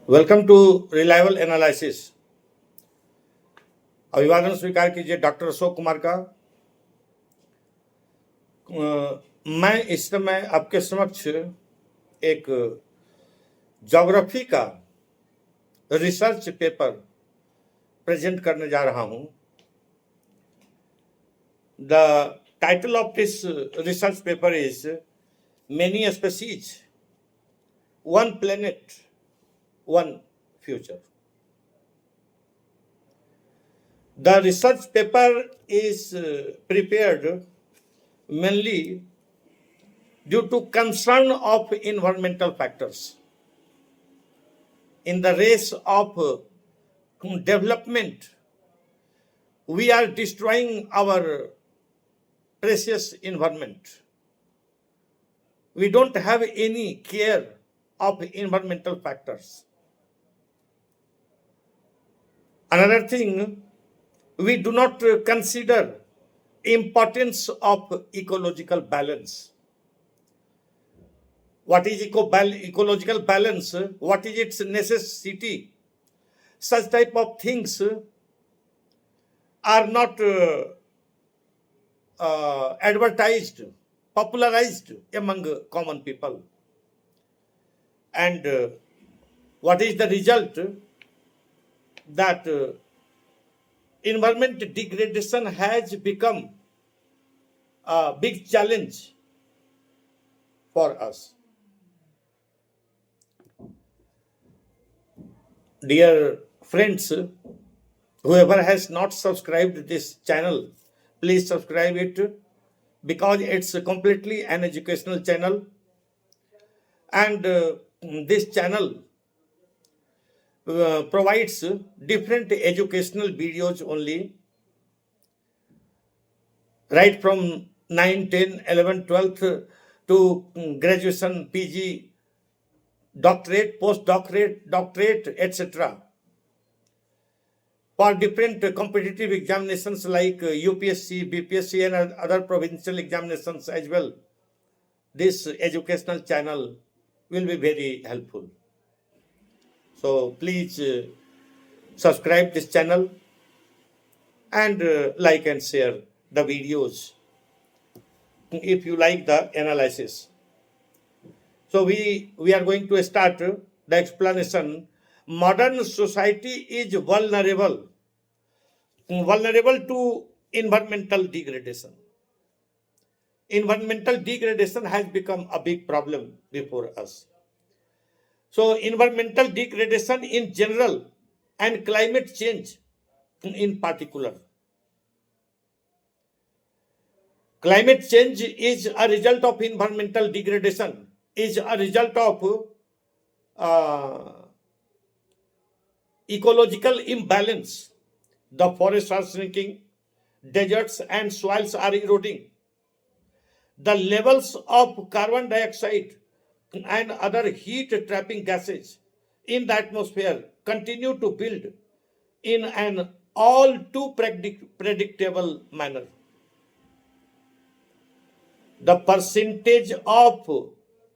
Welcome to reliable analysis. अभिवादन स्वीकार कीजिए डॉक्टर अशोक कुमार का। मैं इस समय आपके समक्ष एक ज्योग्राफी का रिसर्च पेपर प्रेजेंट करने जा रहा हूं। The title of this research paper is many species, one planet, one future. The research paper is prepared mainly due to concern of environmental factors. In the race of development, we are destroying our precious environment. We don't have any care of environmental factors. Another thing, we do not consider importance of ecological balance. What is ecological balance? What is its necessity? Such type of things are not advertised, popularized among common people. And what is the result? That environment degradation has become a big challenge for us. Dear friends, whoever has not subscribed this channel, please subscribe it, because it's completely an educational channel. And this channel provides different educational videos only, right from 9, 10, 11, 12th to graduation, PG, doctorate, postdoctorate, doctorate, etc. For different competitive examinations like UPSC, BPSC and other provincial examinations as well, this educational channel will be very helpful. So please subscribe this channel and like and share the videos if you like the analysis. So we are going to start the explanation. Modern society is vulnerable to environmental degradation. Environmental degradation has become a big problem before us. So environmental degradation in general and climate change in particular. Climate change is a result of environmental degradation, is a result of ecological imbalance. The forests are shrinking, deserts and soils are eroding. The levels of carbon dioxide and other heat-trapping gases in the atmosphere continue to build in an all too predictable manner. The percentage of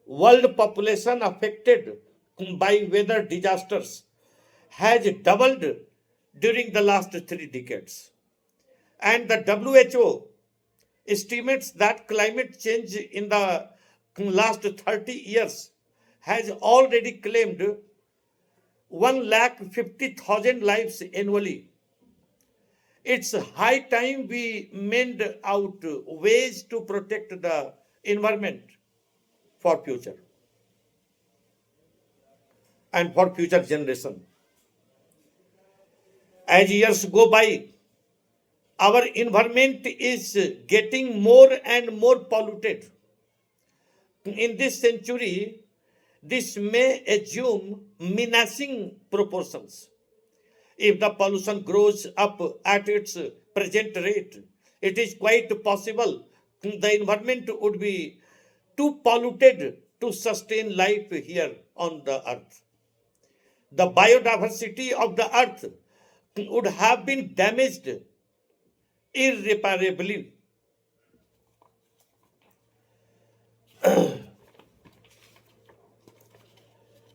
world population affected by weather disasters has doubled during the last 3 decades. And the WHO estimates that climate change in the last 30 years has already claimed 150,000 lives annually. It's high time we mend out ways to protect the environment for future and for future generation. As years go by, our environment is getting more and more polluted. In this century, this may assume menacing proportions. If the pollution grows up at its present rate, it is quite possible the environment would be too polluted to sustain life here on the earth. The biodiversity of the earth would have been damaged irreparably.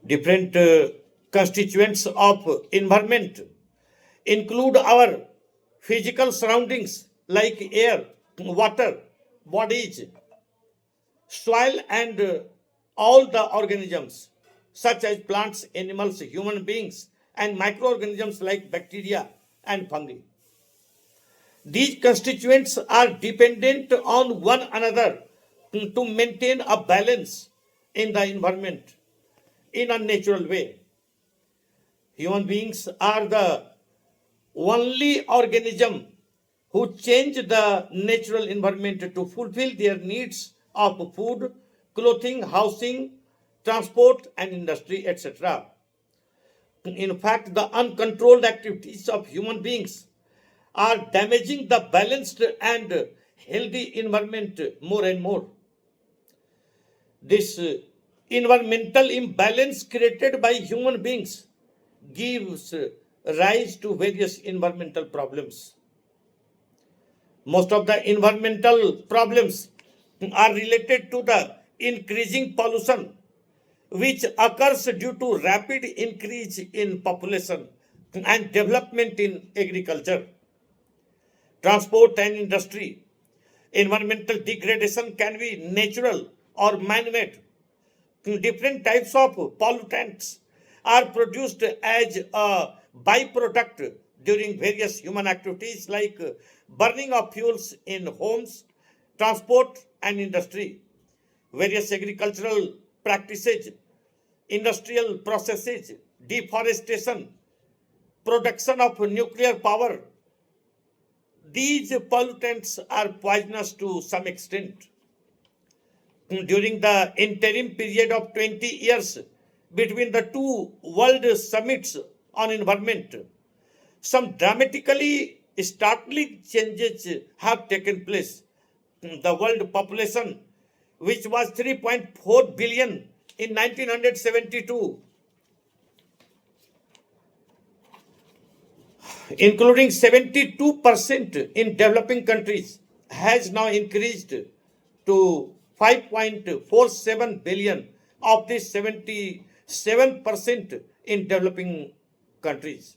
Different constituents of environment include our physical surroundings like air, water, bodies, soil, and all the organisms such as plants, animals, human beings, and microorganisms like bacteria and fungi. These constituents are dependent on one another to maintain a balance in the environment in a natural way. Human beings are the only organism who change the natural environment to fulfill their needs of food, clothing, housing, transport, and industry, etc. In fact, the uncontrolled activities of human beings are damaging the balanced and healthy environment more and more. This environmental imbalance created by human beings gives rise to various environmental problems. Most of the environmental problems are related to the increasing pollution, which occurs due to rapid increase in population and development in agriculture, transport, and industry. Environmental degradation can be natural or man-made. Different types of pollutants are produced as a byproduct during various human activities like burning of fuels in homes, transport, and industry, various agricultural practices, industrial processes, deforestation, production of nuclear power. These pollutants are poisonous to some extent. During the interim period of 20 years between the two world summits on environment, some dramatically startling changes have taken place. The world population, which was 3.4 billion in 1972, including 72% in developing countries, has now increased to 5.47 billion, of this 77% in developing countries.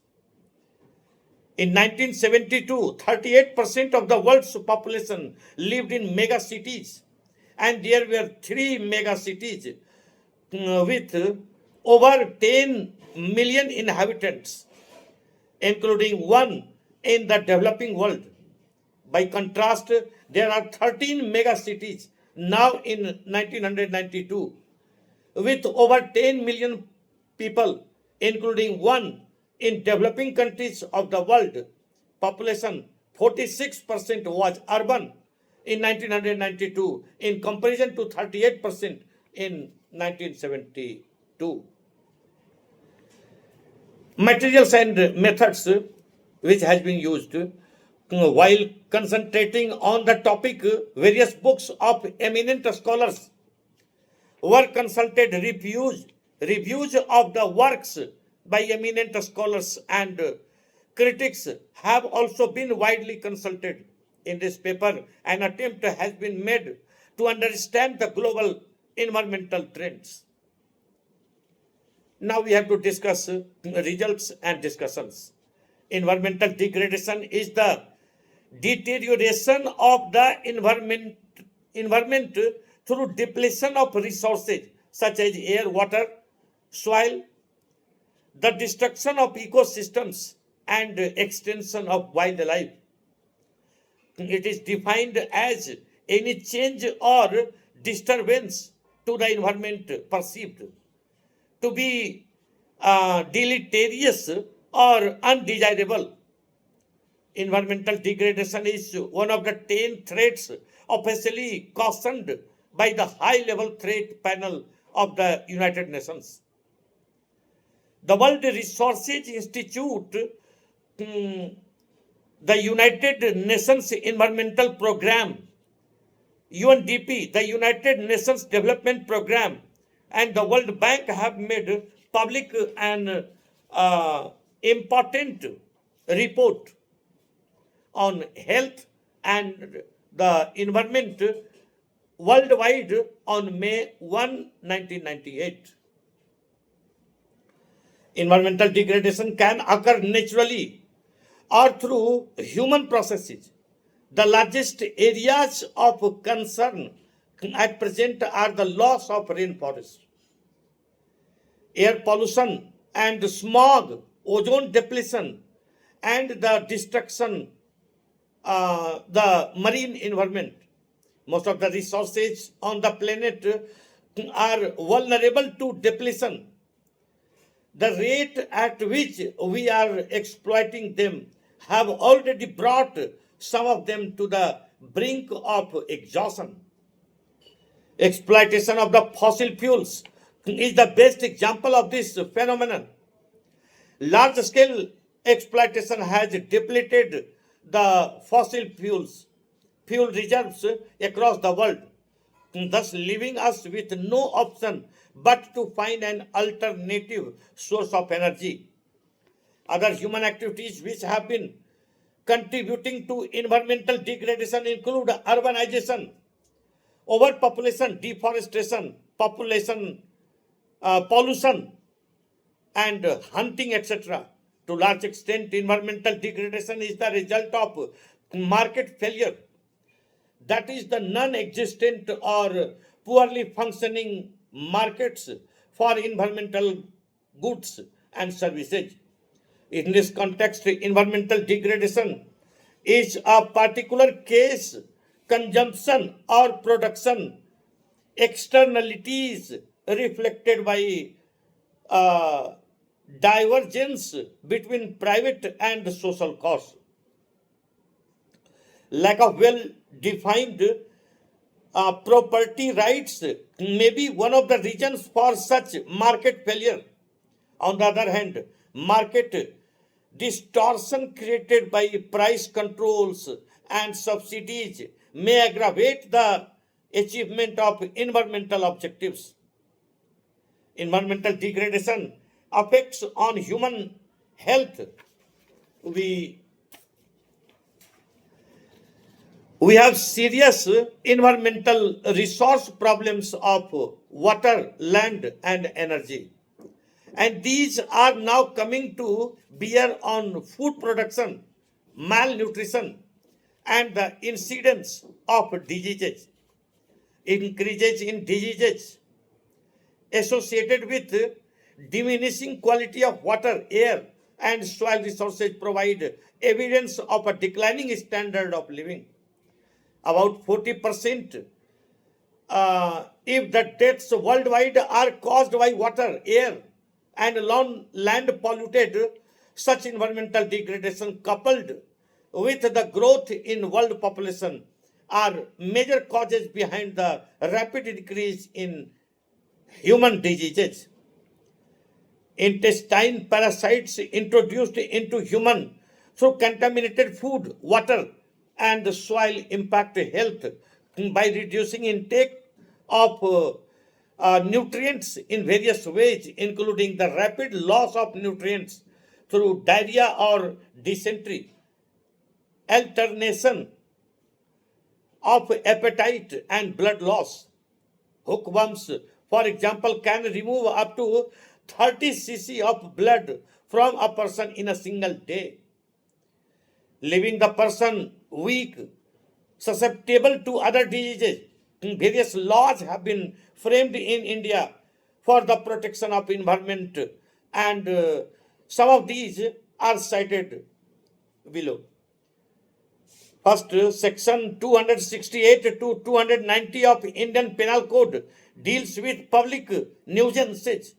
In 1972, 38% of the world's population lived in mega cities, and there were 3 mega cities with over 10 million inhabitants, including one in the developing world. By contrast, there are 13 mega cities now in 1992 with over 10 million people, including one in developing countries of the world. Population 46% was urban in 1992 in comparison to 38% in 1972. Materials and methods which has been used while concentrating on the topic, various books of eminent scholars were consulted. Reviews of the works by eminent scholars and critics have also been widely consulted. In this paper, an attempt has been made to understand the global environmental trends. Now we have to discuss results and discussions. Environmental degradation is the deterioration of the environment through depletion of resources such as air, water, soil, the destruction of ecosystems, and extension of wildlife. It is defined as any change or disturbance to the environment perceived to be deleterious or undesirable. Environmental degradation is one of the 10 threats officially cautioned by the high-level threat panel of the United Nations. The World Resources Institute, the United Nations Environmental Program, UNDP, the United Nations Development Program, and the World Bank have made public an important report on health and the environment worldwide on May 1, 1998. Environmental degradation can occur naturally or through human processes. The largest areas of concern at present are the loss of rainforests, air pollution and smog, ozone depletion, and the destruction the marine environment. Most of the resources on the planet are vulnerable to depletion. The rate at which we are exploiting them have already brought some of them to the brink of exhaustion. Exploitation of the fossil fuels is the best example of this phenomenon. Large scale exploitation has depleted the fossil fuel reserves across the world, thus leaving us with no option but to find an alternative source of energy. Other human activities which have been contributing to environmental degradation include urbanization, overpopulation, deforestation, population pollution, and hunting, etc. To large extent, environmental degradation is the result of market failure, that is, the non-existent or poorly functioning markets for environmental goods and services. In this context, environmental degradation is a particular case consumption or production externalities reflected by divergence between private and social costs. Lack of well-defined property rights may be one of the reasons for such market failure. On the other hand, market distortion created by price controls and subsidies may aggravate the achievement of environmental objectives. Environmental degradation affects on human health. We have serious environmental resource problems of water, land, and energy. And these are now coming to bear on food production, malnutrition, and the incidence of diseases. Increases in diseases associated with diminishing quality of water, air, and soil resources provide evidence of a declining standard of living. About 40% if the deaths worldwide are caused by water, air, and land polluted, such environmental degradation coupled with the growth in world population are major causes behind the rapid increase in human diseases. Intestine parasites introduced into human through contaminated food, water, and soil impact health by reducing intake of nutrients in various ways, including the rapid loss of nutrients through diarrhea or dysentery, alternation of appetite, and blood loss. Hookworms, for example, can remove up to 30 cc of blood from a person in a single day, leaving the person weak, susceptible to other diseases. Various laws have been framed in India for the protection of environment, and some of these are cited below. First, section 268 to 290 of Indian Penal Code deals with public nuisances.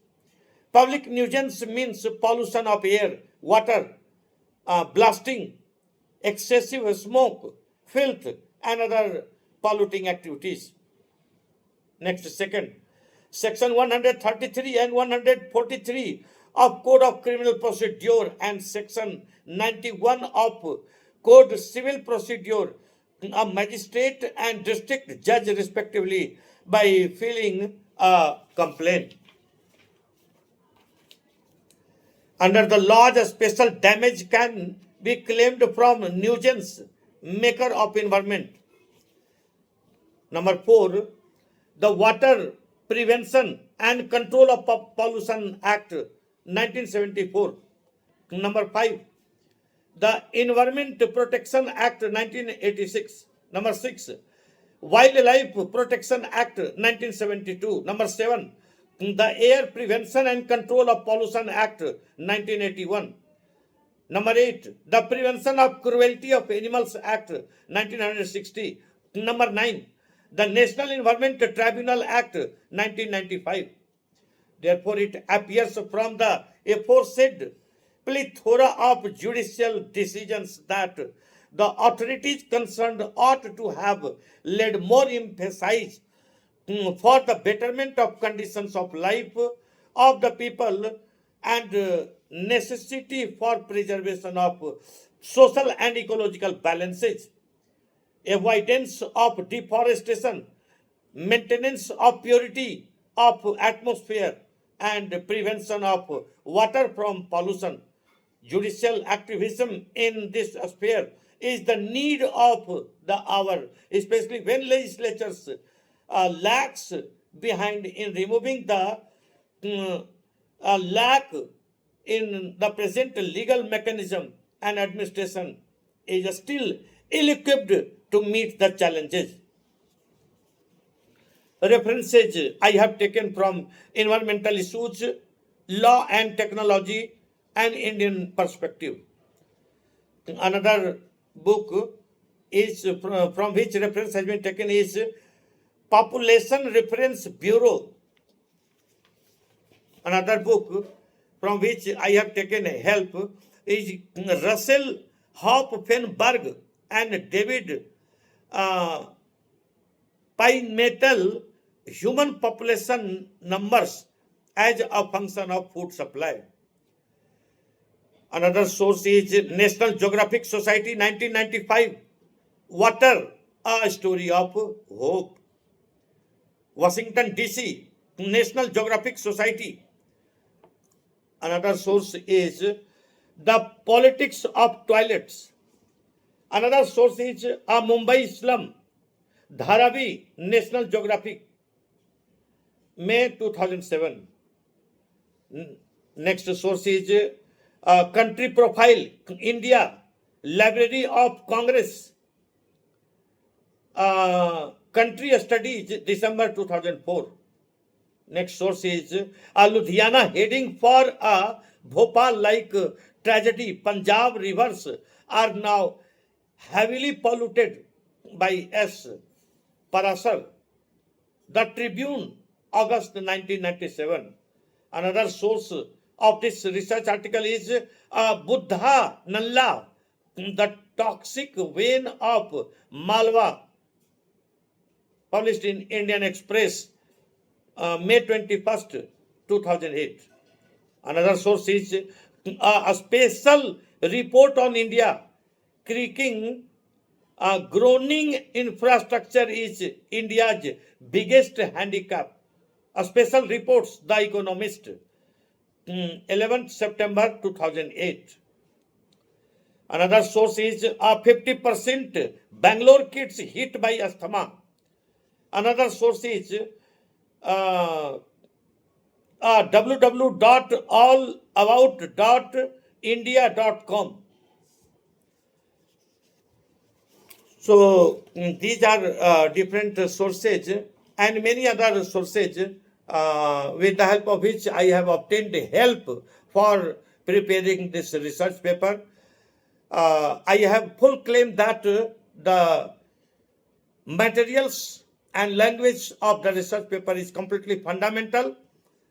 Public nuisance means pollution of air, water, blasting, excessive smoke, filth, and other polluting activities. Next, second, section 133 and 143 of Code of Criminal Procedure and section 91 of Code Civil Procedure, a magistrate and district judge respectively by filing a complaint. Under the laws, a special damage can be claimed from nuisance maker of environment. Number 4, the Water Prevention and Control of Pollution Act 1974. Number 5, the Environment Protection Act 1986. Number 6, Wildlife Protection Act 1972. Number 7, the Air Prevention and Control of Pollution Act 1981. Number 8, the Prevention of Cruelty of Animals Act 1960. Number 9, the National Environment Tribunal Act 1995. Therefore, it appears from the aforesaid plethora of judicial decisions that the authorities concerned ought to have laid more emphasis for the betterment of conditions of life of the people and necessity for preservation of social and ecological balances, avoidance of deforestation, maintenance of purity of atmosphere, and prevention of water from pollution. Judicial activism in this sphere is the need of the hour, especially when legislatures lags behind in removing the lack in the present legal mechanism, and administration is still ill-equipped to meet the challenges. References I have taken from Environmental Issues, Law and Technology, and Indian Perspective. Another book is from which reference has been taken is Population Reference Bureau. Another book from which I have taken help is Russell Hopfenberg and David Pinemetal, Human Population Numbers as a Function of Food Supply. Another source is National Geographic Society 1995, Water, a Story of Hope. Washington, D.C., National Geographic Society. Another source is The Politics of Toilets. Another source is A Mumbai Slum, Dharavi, National Geographic, May 2007. Next source is Country Profile, India, Library of Congress, Country Studies, December 2004. Next source is Ludhiana heading for a Bhopal-like tragedy. Punjab rivers are now heavily polluted by S. Parasar. The Tribune, August 1997. Another source of this research article is Buddha Nalla, the toxic vein of Malwa, published in Indian Express, May 21st, 2008. Another source is a special report on India, creaking groaning infrastructure is India's biggest handicap. A special reports, The Economist, 11th September 2008. Another source is 50% Bangalore kids hit by asthma. Another source is www.allabout.india.com. So these are different sources and many other sources with the help of which I have obtained help for preparing this research paper. I have full claim that the materials and language of the research paper is completely fundamental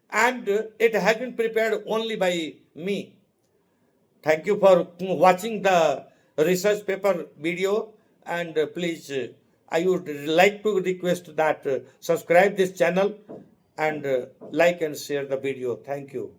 and it has been prepared only by me. Thank you for watching the research paper video, and please I would like to request that subscribe this channel and like and share the video. Thank you.